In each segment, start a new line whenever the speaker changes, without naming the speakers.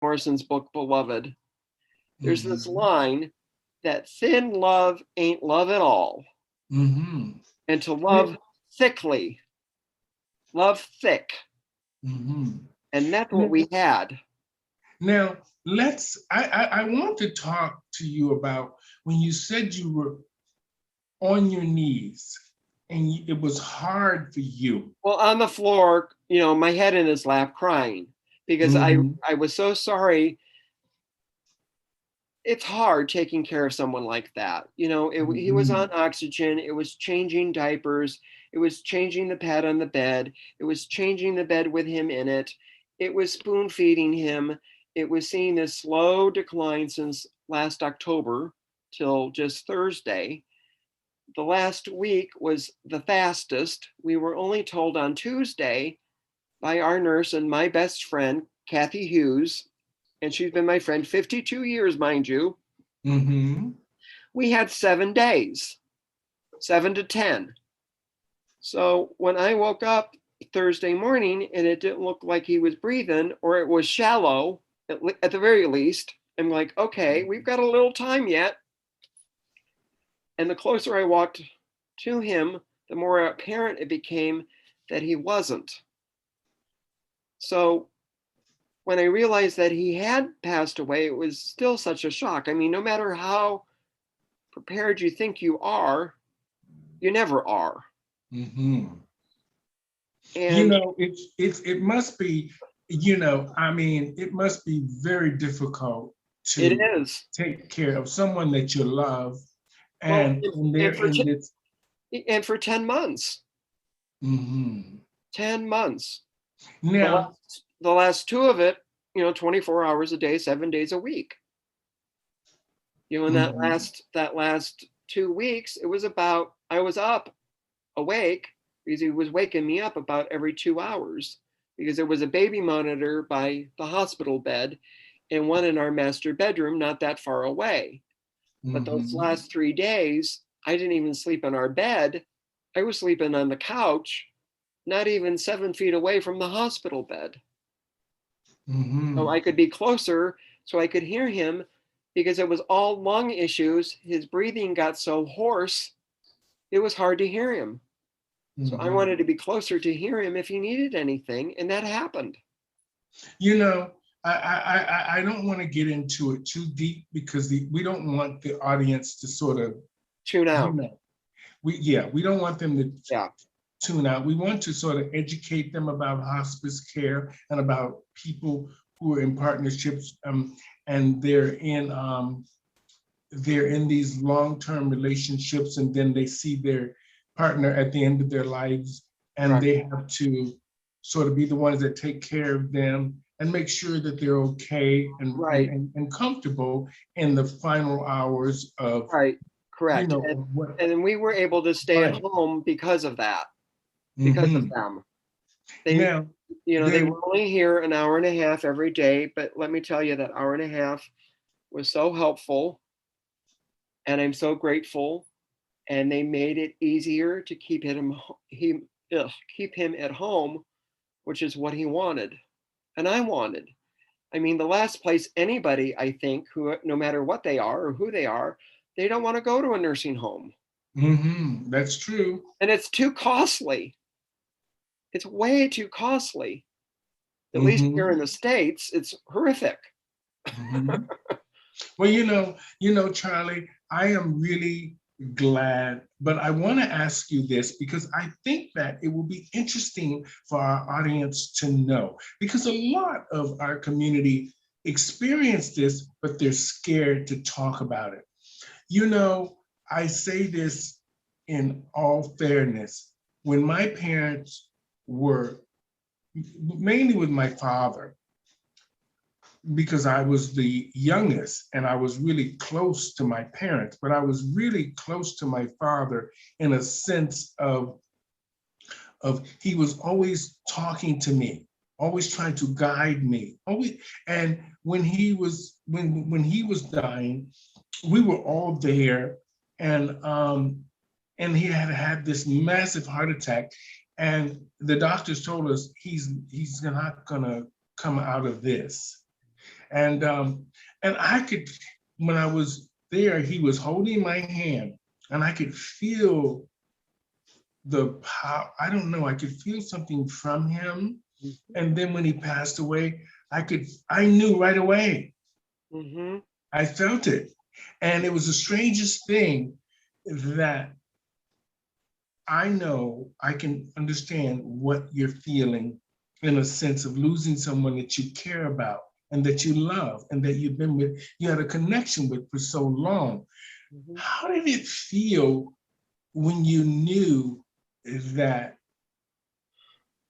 Morrison's book, Beloved. There's this
Mm-hmm.
line that thin love ain't love at all.
Mm-hmm.
And to
Yeah.
love thickly, love thick.
Mm-hmm.
And that's what
Now,
we had.
now I want to talk to you about when you said you were on your knees and it was hard for you.
Well, on the floor, my head in his lap crying because
Mm-hmm.
I was so sorry. It's hard taking care of someone like that. He was
Mm-hmm.
on oxygen. It was changing diapers. It was changing the pad on the bed. It was changing the bed with him in it. It was spoon feeding him. It was seeing this slow decline since last October till just Thursday. The last week was the fastest. We were only told on Tuesday by our nurse and my best friend, Kathy Hughes, and she's been my friend 52 years, mind you.
Mm-hmm.
We had 7 days, 7 to 10. So when I woke up Thursday morning and it didn't look like he was breathing or it was shallow, at the very least, I'm like, okay, we've got a little time yet. And the closer I walked to him, the more apparent it became that he wasn't. So when I realized that he had passed away, it was still such a shock. I mean, no matter how prepared you think you are, you never are.
Mm-hmm.
And
It must be, I mean, it must be very difficult
it
to
is.
take care of someone that you love
Well,
and when
and
they're
for
in this.
and for 10 months,
Hmm.
10 months. The
Now,
last two of it, 24 hours a day, 7 days a week. In
mhm,
that last 2 weeks, it was about I was up awake because he was waking me up about every 2 hours because there was a baby monitor by the hospital bed and one in our master bedroom not that far away. But those
mhm,
last 3 days, I didn't even sleep in our bed. I was sleeping on the couch, not even 7 feet away from the hospital bed. So I
mhm,
could be closer so I could hear him because it was all lung issues. His breathing got so hoarse, it was hard to hear him. So I wanted
mhm.
to be closer to hear him if he needed anything, and that happened.
You know, I don't want to get into it too deep because we don't want the audience to sort of,
Tune
you
out.
know, we don't want them to
Yeah.
tune out. We want to sort of educate them about hospice care and about people who are in partnerships, and they're in these long-term relationships, and then they see their partner at the end of their lives, and
Right.
they have to sort of be the ones that take care of them and make sure that they're okay
Right.
and comfortable in the final hours of,
Right. Correct. And
of what
and then we were able to stay at
life.
home because of that, because of
Hmm.
them. They
Now,
they
they
were only here an hour and a half every day, but let me tell you that hour and a half was so helpful and I'm so grateful. And they made it easier to keep him at home, which is what he wanted, and I wanted. I mean, the last place anybody, I think, who no matter what they are or who they are, they don't want to go to a nursing home,
that's true.
and it's too costly. It's way too costly. At least here
Hmm.
in the States, it's horrific.
Hmm. Well, Charlie, I am really glad, but I want to ask you this because I think that it will be interesting for our audience to know because a lot of our community experience this, but they're scared to talk about it. You know, I say this in all fairness. When my parents were, mainly with my father, because I was the youngest and I was really close to my parents, but I was really close to my father in a sense of he was always talking to me, always trying to guide me. Always, and when he was dying, we were all there, and he had had this massive heart attack, and the doctors told us he's not gonna come out of this. And I could, when I was there, he was holding my hand, and I could feel the power. I don't know. I could feel something from him. And then when he passed away, I knew right away.
Mm-hmm.
I felt it. And it was the strangest thing that I know I can understand what you're feeling in a sense of losing someone that you care about and that you love and that you've been with, you had a connection with for so long.
Mm-hmm.
How did it feel when you knew that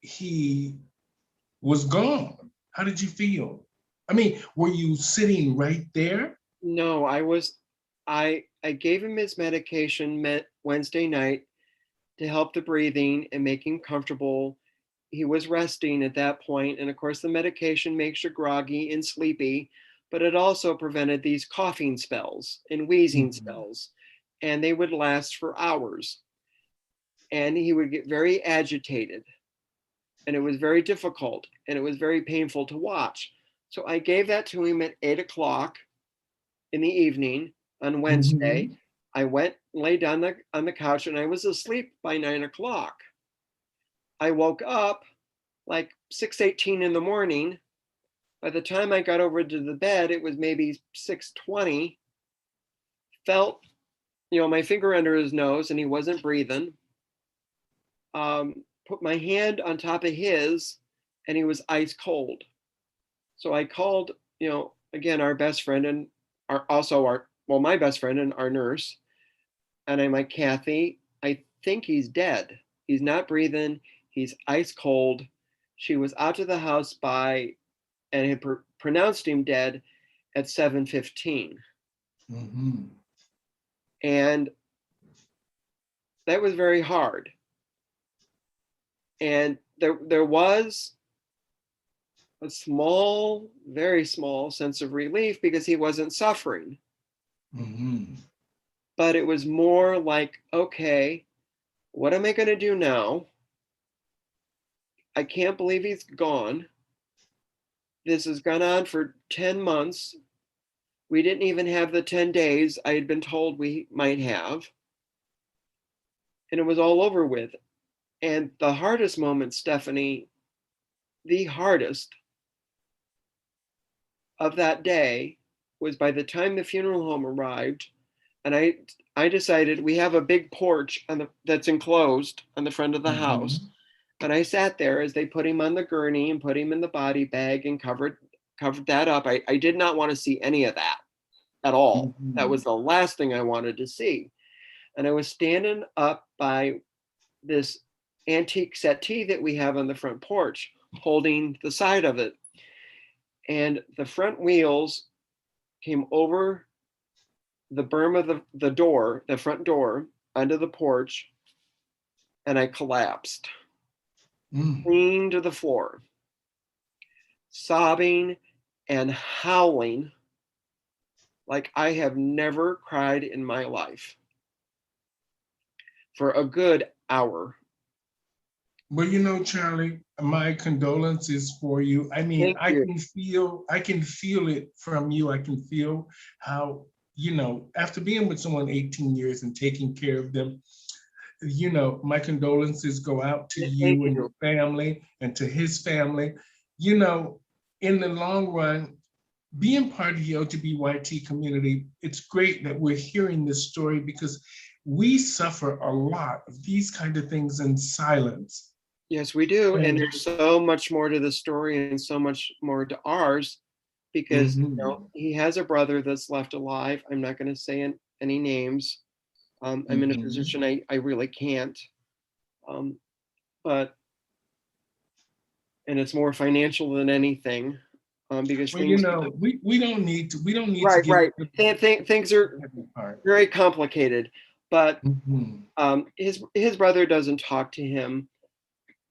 he was gone? How did you feel? I mean, were you sitting right there?
No, I gave him his medication Wednesday night to help the breathing and make him comfortable. He was resting at that point, and of course the medication makes you groggy and sleepy, but it also prevented these coughing spells and wheezing
Mhm.
spells, and they would last for hours. And he would get very agitated, and it was very difficult, and it was very painful to watch. So I gave that to him at 8 o'clock in the evening on Wednesday.
Mhm.
I went, lay down on the couch, and I was asleep by 9 o'clock. I woke up like 6:18 in the morning. By the time I got over to the bed, it was maybe 6:20. Felt, my finger under his nose, and he wasn't breathing. Put my hand on top of his, and he was ice cold. So I called, again, our best friend and my best friend and our nurse. And I'm like, Kathy, I think he's dead. He's not breathing. He's ice cold. She was out to the house and had pronounced him dead at 7:15.
Mhm.
And that was very hard. And there was a small, very small sense of relief because he wasn't suffering.
Mhm.
But it was more like, okay, what am I going to do now? I can't believe he's gone. This has gone on for 10 months. We didn't even have the 10 days I had been told we might have. And it was all over with. And the hardest moment, Stephanie, the hardest of that day was by the time the funeral home arrived, and I decided we have a big porch that's enclosed on the front of the house.
Mhm.
And I sat there as they put him on the gurney and put him in the body bag and covered that up. I did not want to see any of that at all. That
Mhm.
was the last thing I wanted to see. And I was standing up by this antique settee that we have on the front porch, holding the side of it. And the front wheels came over the berm of the front door, onto the porch, and I collapsed
Mm.
clean to the floor, sobbing and howling like I have never cried in my life for a good hour.
Well, Charlie, my condolences for you. I mean,
Thank you.
I can feel it from you. I can feel how, after being with someone 18 years and taking care of them, my condolences go out to
Thank
you and
you.
your family and to his family. You know, in the long run, being part of the LGBTYT community, it's great that we're hearing this story because we suffer a lot of these kind of things in silence.
Yes, we do. And
And
there's so much more to the story and so much more to ours because
mhm,
he has a brother that's left alive. I'm not going to say any names. I'm in a
mhm.
position I really can't. Um, but and it's more financial than anything, because
Well,
things.
we don't need to
Right,
get
right. Things are
heavy part.
very complicated, but
Mhm,
his brother doesn't talk to him.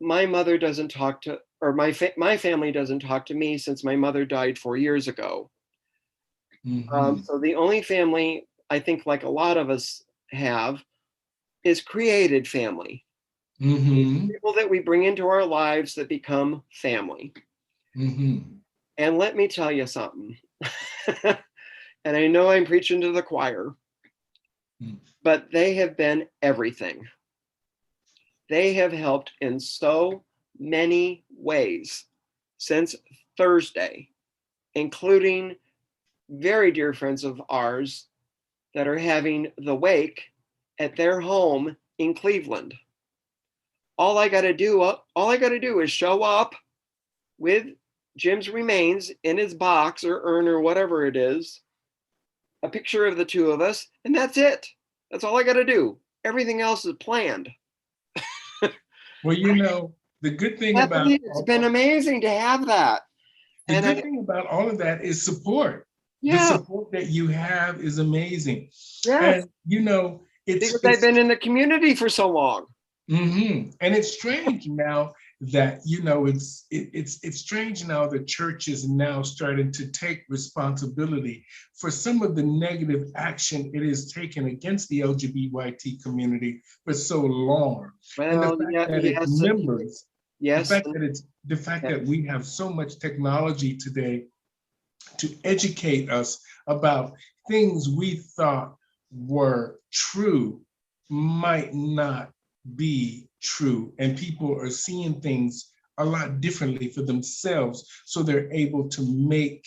My mother doesn't talk to, or my family doesn't talk to me since my mother died 4 years ago.
mhm,
So the only family I think, like a lot of us have, is created family.
mhm,
People that we bring into our lives that become family.
mhm.
And let me tell you something. And I know I'm preaching to the choir, but they have been everything. They have helped in so many ways since Thursday, including very dear friends of ours that are having the wake at their home in Cleveland. All I got to do is show up with Jim's remains in his box or urn or whatever it is, a picture of the two of us, and that's it. That's all I got to do. Everything else is planned.
Well, you know, the good thing about
It's been amazing to have that.
the good thing about all of that is support. The
Yeah,
support that you have is amazing.
yes,
And you know,
because I've been in the community for so long.
And it's strange now that you know it's strange now the church is now starting to take responsibility for some of the negative action it has taken against the LGBTQ community for so long. And the
Well,
fact
yeah,
that its
yes,
members,
yes,
the fact
yes.
that we have so much technology today to educate us about things we thought were true might not be true. And people are seeing things a lot differently for themselves. So they're able to make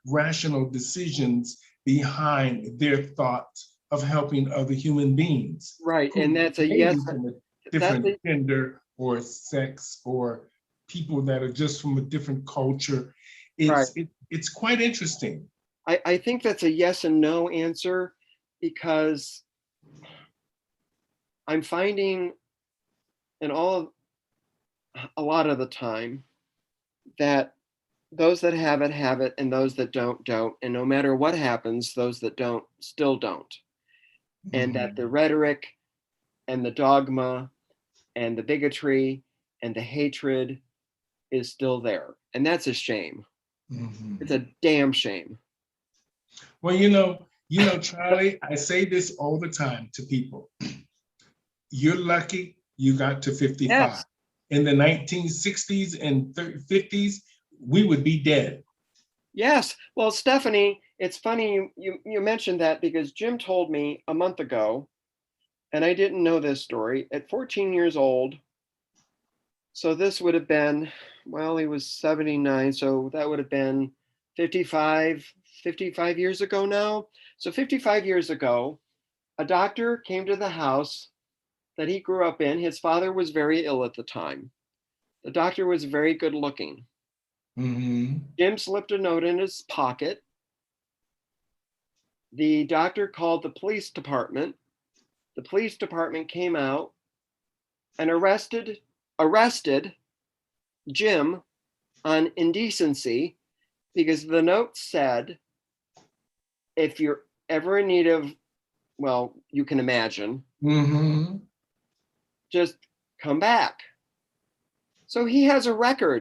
rational decisions behind their thought of helping other human beings.
Right,
Who
and that's a
may
yes.
be from a
That's
different gender or sex, or people that are just from a different culture.
right.
It's quite interesting.
I think that's a yes and no answer, because I'm finding in a lot of the time that those that have it, and those that don't. And no matter what happens, those that don't still don't. And that the rhetoric and the dogma and the bigotry and the hatred is still there. And that's a shame. It's a damn shame.
Well, Charlie, I say this all the time to people. You're lucky you got to 55.
Yes.
In the 1960s and 50s, we would be dead.
Yes. Well, Stephanie, it's funny you mentioned that, because Jim told me a month ago, and I didn't know this story. At 14 years old, so this would have been, well, he was 79, so that would have been 55 years ago now. So 55 years ago, a doctor came to the house that he grew up in. His father was very ill at the time. The doctor was very good looking. Jim slipped a note in his pocket. The doctor called the police department. The police department came out and arrested Jim on indecency, because the note said, if you're ever in need of, well, you can imagine, just come back. So he has a record.